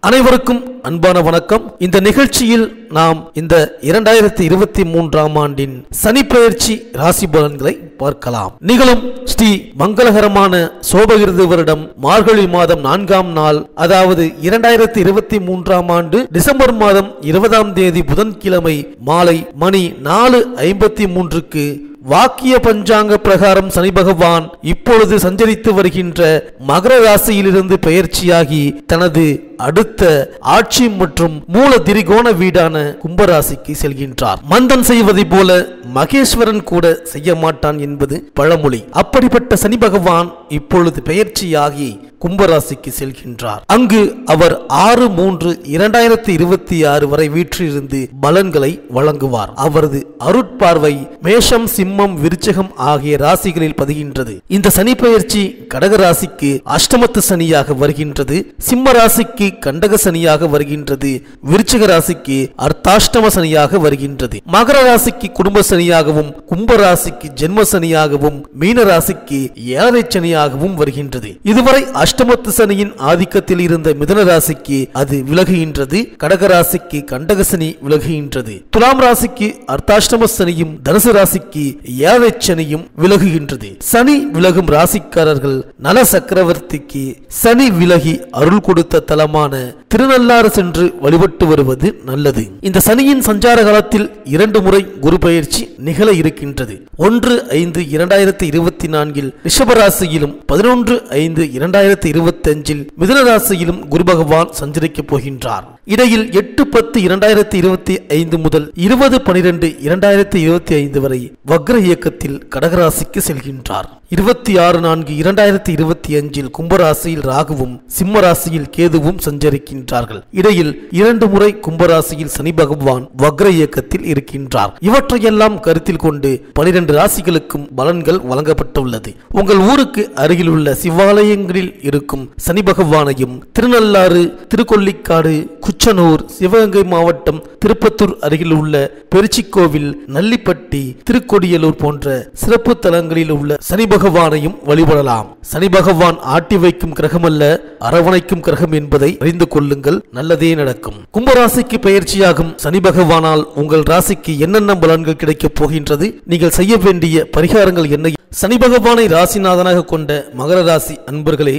அனைவருக்கும் அன்பான வணக்கம். இந்த நிகழ்ச்சியில் நாம் இந்த 2023ஆம் ஆண்டின் சனிப்பெயர்ச்சி ராசி பலன்களை பார்க்கலாம். நிகழும் ஸ்ரீ மங்களகரமான சோபகிருது வருடம் மார்கழி மாதம் 4ஆம் நாள், அதாவது 2023ஆம் ஆண்டு டிசம்பர் மாதம் 20ஆம் தேதி புதன்கிழமை மாலை மணி 4:53க்கு வாக்கிய பஞ்சாங்க பிரகாரம் சனி பகவான் இப்பொழுது சஞ்சரித்து வருகின்ற மகர ராசியிலிருந்து பெயர்ச்சியாகி தனது அடுத்த ஆட்சி மற்றும் மூல திரிகோண வீடான கும்பராசிக்கு செல்கின்றார். மந்தன் செய்வதை போல மகேஸ்வரன் கூட செய்ய மாட்டான் என்பது பழமொழி. அப்படிப்பட்ட சனி பகவான் இப்பொழுது பெயர்ச்சியாகி கும்பராசிக்கு செல்கின்றார். அங்கு அவர் 6/3/2026 வரை வீற்றிருந்து பலன்களை வழங்குவார். அவரது அருட்பார்வை மேஷம், சிம்மம், விருச்சிகம் ஆகிய ராசிகளில் பதிகின்றது. இந்த சனி பெயர்ச்சி கடக ராசிக்கு அஷ்டமத்து சனியாக வருகின்றது, சிம்ம ராசிக்கு கண்டக சனியாக வருகின்றது, விருச்சிக ராசிக்கு அர்த்தாஷ்டம சனியாக வருகின்றது, மகர ராசிக்கு குடும்ப சனியாகவும், கும்ப ராசிக்கு ஜென்ம சனியாகவும், மீன ராசிக்கு ஏழரை சனியாகவும் வருகின்றது. இதுவரை அஷ்டமத்து சனியின் ஆதிக்கத்தில் இருந்த மிதுன ராசிக்கு அது விலகுகின்றது, கடக ராசிக்கு கண்டக சனி விலகுகின்றது, துலாம் ராசிக்கு அர்த்தாஷ்டம சனியும், தனுசு ராசிக்கு ஏழரை சனியும் விலகுகின்றது. சனி விலகும் ராசிக்காரர்கள் நல சக்கரவர்த்திக்கு சனி விலகி அருள் கொடுத்த தலமான திருநள்ளாறு சென்று வழிபட்டு வருவது நல்லது. இந்த சனியின் சஞ்சார காலத்தில் 2 முறை குரு பெயர்ச்சி நிகழ இருக்கின்றது. 1/5/2024 ரிஷபராசியிலும் 11/5/2025 மிதுன ராசியிலும் குரு பகவான் சஞ்சரிக்கப் போகின்றார். இடையில் 8/10/2025 முதல் 20/12/2025 வரை வக்ர இயக்கத்தில் கடகராசிக்கு செல்கின்றார். 26/4/2025 கும்பராசியில் ராகுவும் சிம்ம ராசியில் கேதுவும் சஞ்சரிக்கின்றார்கள். இடையில் 2 முறை கும்பராசியில் சனி பகவான் வக்ர இயக்கத்தில் இருக்கின்றார். இவற்றையெல்லாம் கருத்தில் கொண்டு 12 ராசிகளுக்கும் பலன்கள் வழங்கப்பட்டுள்ளது. உங்கள் ஊருக்கு அருகில் உள்ள சிவாலயங்களில் இருக்கும் சனி பகவானையும் திருநள்ளாறு, திருக்கொள்ளிக்காடு, குச்சனூர், சிவகங்கை மாவட்டம் திருப்பத்தூர் அருகில் உள்ள பெருச்சிக்கோவில், நல்லிப்பட்டி, திருக்கொடியலூர் போன்ற சிறப்பு தலங்களில் உள்ள சனி பகவானையும் வழிபடலாம். சனி பகவான் ஆட்டி வைக்கும் கிரகம் அல்ல, அரவணைக்கும் கிரகம் என்பதை அறிந்து கொள்ளுங்கள், நல்லதே நடக்கும். கும்பராசிக்கு பெயர்ச்சியாகும் சனி பகவானால் உங்கள் ராசிக்கு என்னென்ன பலன்கள் கிடைக்கப் போகின்றது, நீங்கள் செய்ய வேண்டிய பரிகாரங்கள் என்ன? சனி பகவானை ராசிநாதனாக கொண்ட மகர ராசி அன்பர்களே,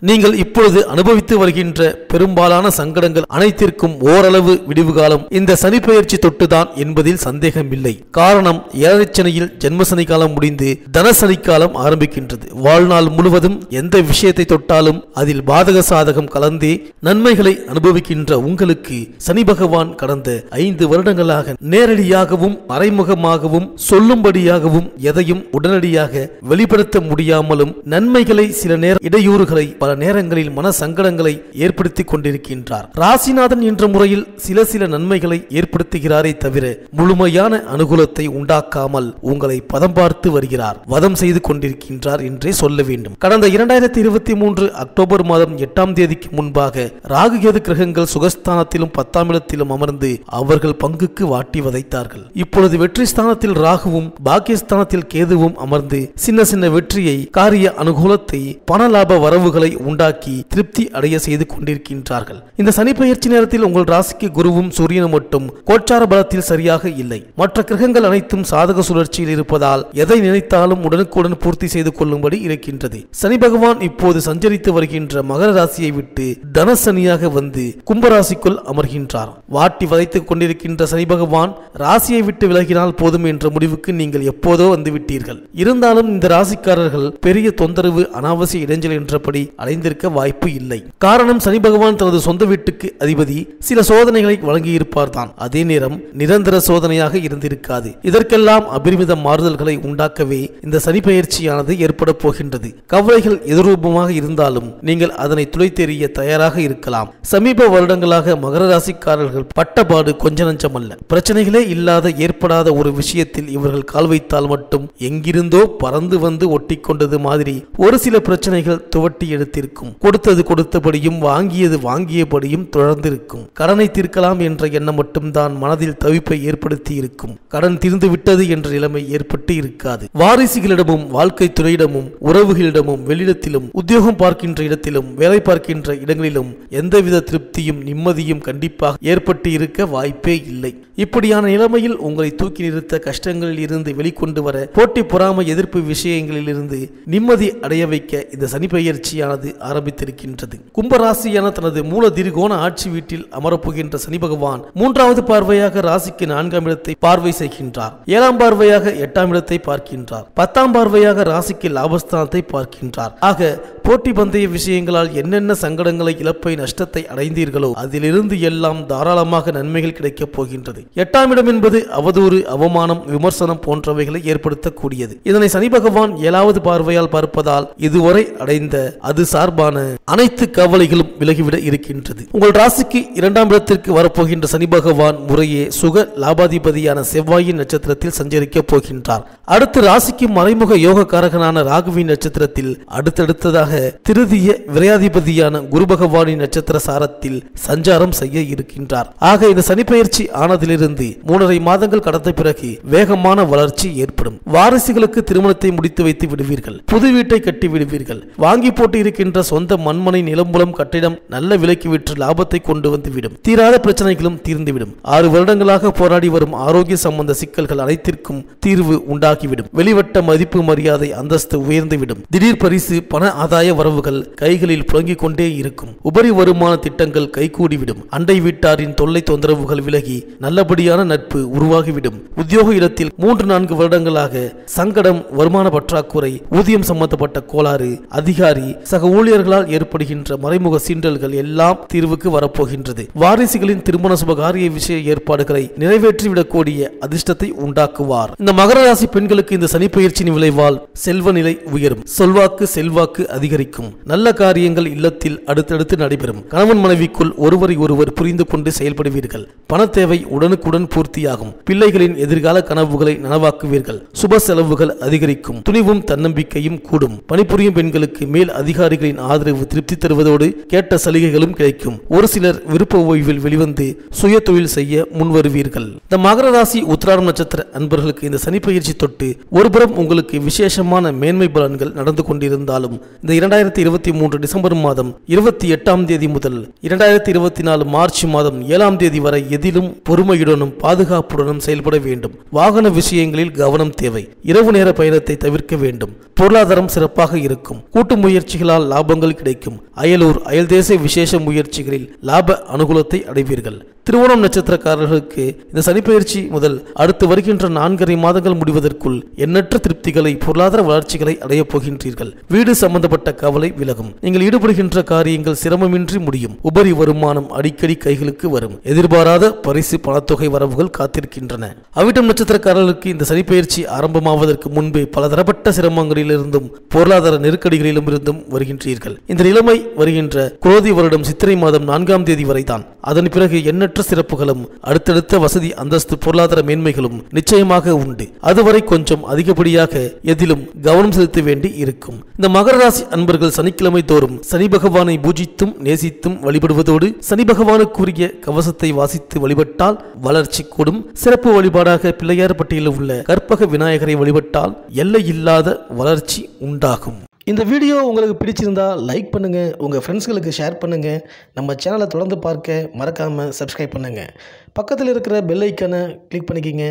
நீங்கள் இப்பொழுது அனுபவித்து வருகின்ற பெரும்பாலான சங்கடங்கள் அனைத்திற்கும் ஓரளவு விடிவு காலம் இந்த சனி பெயர்ச்சி தொட்டுதான் என்பதில் சந்தேகமில்லை. காரணம், ஏழரை சனியில் ஜென்ம சனி காலம் முடிந்து தனசனி காலம் ஆரம்பிக்கின்றது. வாழ்நாள் முழுவதும் எந்த விஷயத்தை தொட்டாலும் அதில் பாதக சாதகம் கலந்தே நன்மைகளை அனுபவிக்கின்ற உங்களுக்கு சனி பகவான் கடந்த 5 வருடங்களாக நேரடியாகவும் மறைமுகமாகவும் சொல்லும்படியாகவும் எதையும் உடனடியாக வெளிப்படுத்த முடியாமலும் நன்மைகளை சில நேர இடையூறுகளை பல நேரங்களில் மன சங்கடங்களை ஏற்படுத்தி கொண்டிருக்கின்றார். ராசிநாதன் என்ற முறையில் சில நன்மைகளை ஏற்படுத்துகிறாரே தவிர முழுமையான அனுகூலத்தை உண்டாக்காமல் உங்களை பதம் பார்த்து வருகிறார், வதம் செய்து கொண்டிருக்கின்றார் என்றே சொல்ல வேண்டும். கடந்த 2023 அக்டோபர் மாதம் 8ஆம் தேதிக்கு முன்பாக ராகு கேது கிரகங்கள் சுகஸ்தானத்திலும் 10ஆம் இடத்திலும் அமர்ந்து அவர்கள் பங்குக்கு வாட்டி வதைத்தார்கள். இப்பொழுது வெற்றி ஸ்தானத்தில் ராகுவும் பாக்கியஸ்தானத்தில் கேதுவும் அமர்ந்து சின்ன வெற்றியை, காரிய அனுகூலத்தை, பண லாப வரவுகளை உண்டாக்கி திருப்தி அடைய செய்து கொண்டிருக்கின்றார்கள். இந்த சனி பெயர்ச்சி நேரத்தில் உங்கள் ராசிக்கு குருவும் சூரியனும் மட்டும் கோச்சார பலத்தில் சரியாக இல்லை. மற்ற கிரகங்கள் அனைத்தும் சாதக சுழற்சியில் இருப்பதால் எதை நினைத்தாலும் உடனுக்குடன் பூர்த்தி செய்து கொள்ளும்படி இருக்கின்றது. சனி பகவான் இப்போது சஞ்சரித்து வருகின்ற மகர ராசியை விட்டு தனசனியாக வந்து கும்பராசிக்குள் அமர்கின்றார். வாட்டி வதைத்துக் கொண்டிருக்கின்ற சனி பகவான் ராசியை விட்டு விலகினால் போதும் என்ற முடிவுக்கு நீங்கள் எப்போதோ வந்து விட்டீர்கள். இருந்தாலும் இந்த ராசிக்காரர்கள் பெரிய தொந்தரவு, அனாவசிய இடைஞ்சல் என்றபடி அடைந்திருக்க வாய்ப்பு இல்லை. காரணம், சனி பகவான் தனது சொந்த வீட்டுக்கு அதிபதி. சில சோதனைகளை வழங்கியிருப்பார் தான், அதே நேரம் நிரந்தர சோதனையாக இருந்திருக்காது. இதற்கெல்லாம் அபரிமித மாறுதல்களை உண்டாக்கவே இந்த சனி பெயர்ச்சியானது ஏற்பட போகின்றது. கவலைகள் எதிர்ரூபமாக இருந்தாலும் நீங்கள் அதனை துளைத்தெறிய தயாராக இருக்கலாம். சமீப வருடங்களாக மகர ராசிக்காரர்கள் பட்டபாடு கொஞ்ச நஞ்சமல்ல. பிரச்சனைகளே இல்லாத, ஏற்படாத ஒரு விஷயத்தில் இவர்கள் கால் வைத்தால் மட்டும் எங்கிருந்தோ பறந்து வந்து ஒட்டி கொண்டது மாதிரி ஒரு சில பிரச்சனைகள் துவட்டி எடுத்து நிலைத்திருக்கும். கொடுத்தது கொடுத்தபடியும் வாங்கியது வாங்கியபடியும் தொடர்ந்திருக்கும். கடனை தீர்க்கலாம் என்ற எண்ணம் மட்டும்தான் மனதில் தவிப்பை ஏற்படுத்தி இருக்கும். கடன் தீர்ந்து விட்டது என்ற நிலைமை ஏற்பட்டு இருக்காது. வாரிசுகளிடமும் வாழ்க்கை துறையிடமும் உறவுகளிடமும் வெளியிடத்திலும் உத்தியோகம் பார்க்கின்ற இடத்திலும் வேலை பார்க்கின்ற இடங்களிலும் எந்தவித திருப்தியும் நிம்மதியும் கண்டிப்பாக ஏற்பட்டு இருக்க வாய்ப்பே இல்லை. இப்படியான நிலைமையில் உங்களை தூக்கி நிறுத்த கஷ்டங்களில் இருந்து வெளிக்கொண்டு வர போட்டி பொறாமை எதிர்ப்பு விஷயங்களில் இருந்து நிம்மதி அடைய வைக்க இந்த சனி பெயர்ச்சியானது ஆரம்பித்திருக்கின்றது. கும்பராசியான தனது மூல திரிகோண ஆட்சி வீட்டில் அமரப்போகின்ற சனி பகவான் 3வது பார்வையாக ராசிக்கு 4ஆம் இடத்தை பார்வை செய்கின்றார். 7ஆம் பார்வையாக 8ஆம் இடத்தை பார்க்கின்றார். 10ஆம் பார்வையாக ராசிக்கு லாபஸ்தானத்தை பார்க்கின்றார். ஆக போட்டி பந்தய விஷயங்களால் என்னென்ன சங்கடங்களை இழப்பை நஷ்டத்தை அடைந்தீர்களோ அதிலிருந்து எல்லாம் தாராளமாக நன்மைகள் கிடைக்கப் போகின்றது. 8ஆம் இடம் என்பது அவதூறு அவமானம் விமர்சனம் போன்றவைகளை ஏற்படுத்தக்கூடியது. இதனை சனி பகவான் 7வது பார்வையால் பார்ப்பதால் இதுவரை அடைந்த அது சார்பான அனைத்து கவலைகளும் விலகிவிட இருக்கின்றது. உங்கள் ராசிக்கு 2ஆம் இடத்திற்கு வரப்போகின்ற சனி பகவான் முறையே சுக லாபாதிபதியான செவ்வாயின் நட்சத்திரத்தில் சஞ்சரிக்கப் போகின்றார். அடுத்து ராசிக்கு மறைமுக யோகக்காரகனான ராகுவின் நட்சத்திரத்தில் அடுத்தடுத்ததாக திருதிய விரையாதிபதியான குரு பகவானின் நட்சத்திர சாரத்தில் சஞ்சாரம் செய்ய இருக்கின்றார். ஆக இந்த சனி பெயர்ச்சி ஆனதிலிருந்து 3.5 மாதங்கள் கடந்த பிறகு வேகமான வளர்ச்சி ஏற்படும். வாரிசுகளுக்கு திருமணத்தை முடித்து வைத்து விடுவீர்கள். புது வீட்டை கட்டி விடுவீர்கள். வாங்கி போட்டு இருக்கின்ற சொந்த மண்மனை நிலம்புலம் கட்டிடம் நல்ல விலைக்கு விற்று லாபத்தை கொண்டு வந்து விடும். தீராத பிரச்சனைகளும் தீர்ந்துவிடும். 6 வருடங்களாக போராடி வரும் ஆரோக்கிய சம்பந்த சிக்கல்கள் அனைத்திற்கும் தீர்வு உண்டாகிவிடும். வெளிவட்ட மதிப்பு மரியாதை அந்தஸ்து உயர்ந்துவிடும். திடீர் பரிசு பண ஆதாய வரவுகள் கைகளில் புழங்கிக் கொண்டே இருக்கும். உபரி வருமான திட்டங்கள் கைகூடிவிடும். அண்டை வீட்டாரின் தொல்லை தொந்தரவுகள் விலகி நல்லபடியான நட்பு உருவாகிவிடும். உத்தியோக இடத்தில் 3-4 வருடங்களாக சங்கடம், வருமான பற்றாக்குறை, ஊதியம் சம்பந்தப்பட்ட கோளாறு, அதிகாரி சக ஊழியர்களால் ஏற்படுகின்ற மறைமுக சீண்டல்கள் எல்லாம் தீர்வுக்கு வரப்போகின்றது. வாரிசுகளின் திருமண சுபகாரிய விஷய ஏற்பாடுகளை நிறைவேற்றிவிடக்கூடிய அதிர்ஷ்டத்தை உண்டாக்குவார். இந்த மகர ராசி பெண்களுக்கு இந்த சனி பெயர்ச்சியின் விளைவால் செல்வ நிலை உயரும். செல்வாக்கு அதிகரிக்கும். நல்ல காரியங்கள் இல்லத்தில் அடுத்தடுத்து நடைபெறும். கணவன் மனைவிக்குள் ஒருவரை ஒருவர் புரிந்து கொண்டு செயல்படுவீர்கள். பண தேவை உடனுக்குடன் பூர்த்தியாகும். பிள்ளைகளின் எதிர்கால கனவுகளை நனவாக்குவீர்கள். சுப செலவுகள் அதிகரிக்கும். துணிவும் தன்னம்பிக்கையும் கூடும். பணிபுரியும் பெண்களுக்கு மேல் அதிகாரிகளின் ஆதரவு திருப்தி தருவதோடு கேட்ட சலுகைகளும் கிடைக்கும். ஒரு சிலர் விருப்ப ஓய்வில் வெளிவந்து சுய தொழில் செய்ய முன்வருவீர்கள். இந்த மகர ராசி உத்திராடம் நட்சத்திர அன்பர்களுக்கு இந்த சனி பெயர்ச்சி தொட்டு ஒருபுறம் உங்களுக்கு விசேஷமான மேன்மை பலன்கள் நடந்து கொண்டிருந்தாலும் இந்த 2023 டிசம்பர் மாதம் 28ஆம் தேதி முதல் 2024 மார்ச் மாதம் 7ஆம் தேதி வரை எதிலும் பொறுமையுடனும் பாதுகாப்புடனும் செயல்பட வேண்டும். வாகன விஷயங்களில் கவனம் தேவை. இரவு நேர பயணத்தை தவிர்க்க வேண்டும். பொருளாதாரம் சிறப்பாக இருக்கும். கூட்டு முயற்சிகளால் லாபங்கள் கிடைக்கும். அயலூர் அயல்தேச விசேஷ முயற்சிகளில் லாப அனுகூலத்தை அடைவீர்கள். திருவோணம் நட்சத்திரக்காரர்களுக்கு இந்த சனிப்பெயர்ச்சி முதல் அடுத்து வருகின்ற 4.5 மாதங்கள் முடிவதற்குள் எண்ணற்ற திருப்திகளை பொருளாதார வளர்ச்சிகளை அடையப் போகின்றீர்கள். வீடு சம்பந்தப்பட்ட கவலை விலகும். நீங்கள் ஈடுபடுகின்ற காரியங்கள் சிரமமின்றி முடியும். உபரி வருமானம் அடிக்கடி கைகளுக்கு வரும். எதிர்பாராத பரிசு பணத்தொகை வரவுகள் காத்திருக்கின்றன. அவிட்டம் நட்சத்திரக்காரர்களுக்கு இந்த சனிப்பெயர்ச்சி ஆரம்பமாவதற்கு முன்பே பலதரப்பட்ட சிரமங்களிலிருந்தும் பொருளாதார நெருக்கடிகளிலும் இருந்தும் வருகின்றீர்கள். இந்த நிலைமை வருகின்ற குரோதி வருடம் சித்திரை மாதம் 4ஆம் தேதி வரைதான். அதன் பிறகு எண்ணற்ற சிறப்புகளும் அடுத்தடுத்த வசதி அந்தஸ்து பொருளாதார மேன்மைகளும் நிச்சயமாக உண்டு. அதுவரை கொஞ்சம் அதிகப்படியாக எதிலும் கவனம் செலுத்த வேண்டி இருக்கும். இந்த மகர ராசி அன்பர்கள் சனிக்கிழமை தோறும் சனி பகவானை பூஜித்தும் நேசித்தும் வழிபடுவதோடு சனி பகவானுக்குரிய கவசத்தை வாசித்து வழிபட்டால் வளர்ச்சி கூடும். சிறப்பு வழிபாடாக பிள்ளையார் பட்டியலில் உள்ள கற்பக விநாயகரை வழிபட்டால் எல்லையில்லாத வளர்ச்சி உண்டாகும். இந்த வீடியோ உங்களுக்கு பிடிச்சிருந்தா லைக் பண்ணுங்கள், உங்கள் ஃப்ரெண்ட்ஸ்களுக்கு ஷேர் பண்ணுங்கள். நம்ம சேனலை தொடர்ந்து பார்க்க மறக்காமல் சப்ஸ்கிரைப் பண்ணுங்கள். பக்கத்தில் இருக்கிற பெல் ஐக்கானை கிளிக் பண்ணிக்கிங்க.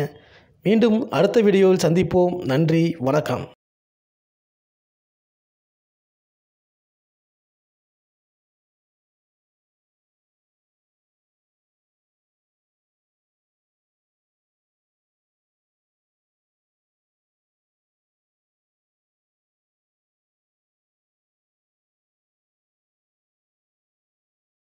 மீண்டும் அடுத்த வீடியோவில் சந்திப்போம். நன்றி, வணக்கம்.